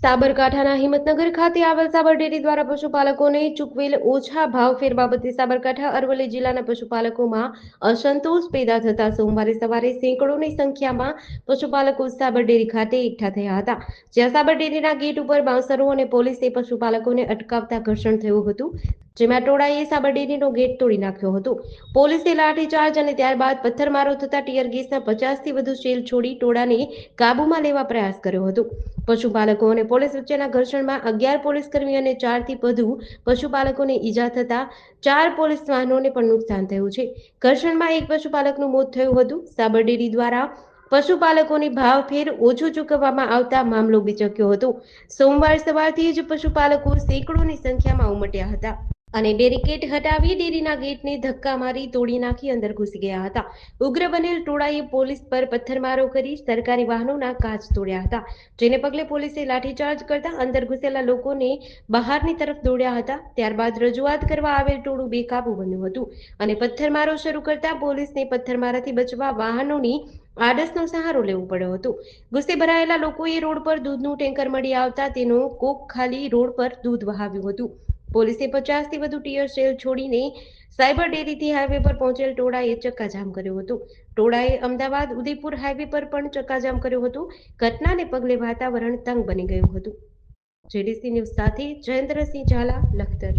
સાબરકાંઠાના હિંમતનગર ખાતે આવેલ સાબર ડેરી દ્વારા પશુપાલકોને ચૂકવેલ ઓછા ભાવફેર બાબતે સાબરકાંઠા અરવલ્લી જિલ્લાના પશુપાલકોમાં અસંતોષ પેદા થતા સોમવારે સવારે સેંકડોની સંખ્યામાં પશુપાલકો સાબર ડેરી ખાતે એકઠા થયા હતા, જ્યાં સાબર ડેરીના ગેટ ઉપર બાઉન્સરો અને પોલીસે પશુપાલકોને અટકાવતા ઘર્ષણ થયું હતું, જેમાં ટોળાએ સાબર ડેરીનો ગેટ તોડી નાખ્યો હતો। પોલીસે લાઠીચાર્જ અને ત્યારબાદ પથ્થરમારો થતા ટીયર ગેસના 50થી વધુ શેલ છોડી ટોળાને કાબૂમાં લેવા પ્રયાસ કર્યો હતો। પશુપાલકો અને પોલીસ વચ્ચેના ઘર્ષણમાં 11 પોલીસકર્મી અને 4થી વધુ પશુપાલકોને ઈજા થતા 4 પોલીસ વાહનોને પણ નુકસાન થયું છે। ઘર્ષણમાં એક પશુપાલકનું મોત થયું હતું। સાબર ડેરી દ્વારા પશુપાલકોને ભાવફેર ઓછો ચૂકવવામાં આવતા મામલો બીચક્યો હતો। સોમવાર સવારથી જ પશુપાલકો સેંકડોની સંખ્યામાં ઉમટ્યા હતા અને બેરિકેડ હટાવી ડેરીના ગેટને ધક્કા મારી તોડી નાખી અંદર ઘૂસી ગયા હતા। ઉગ્ર બનેલ ટોળાએ પોલીસ પર પથ્થરમારો કરી સરકારી વાહનોના કાચ તોડ્યા હતા, જેને પગલે પોલીસે લાઠીચાર્જ કરતા અંદર ઘૂસેલા લોકોને બહારની તરફ દોડ્યા હતા। ત્યારબાદ રજૂઆત કરવા આવેલ ટોળું બેકાબુ બન્યું હતું અને પથ્થરમારો શરૂ કરતા પોલીસને પથ્થરમારાથી બચવા વાહનોની આડસનો સહારો લેવો પડ્યો હતો। ગુસ્સે ભરાયેલા લોકોએ રોડ પર દૂધનું ટેન્કર મળી આવતા તેનો કોક ખાલી રોડ પર દૂધ વહાવ્યું હતું। પોલીસે 50થી વધુ ટીયર શેલ છોડીને સાયબર ડેરીથી હાઈવે પર પહોંચેલ ટોળાએ ચક્કાજામ કર્યો હતો। ટોળાએ અમદાવાદ ઉદયપુર હાઈવે પર પણ ચક્કાજામ કર્યો હતો। ઘટનાને પગલે વાતાવરણ તંગ બની ગયું હતું। જેડીસી ન્યૂઝ સાથે જયેન્દ્રસિંહ ઝાલા, લખતર।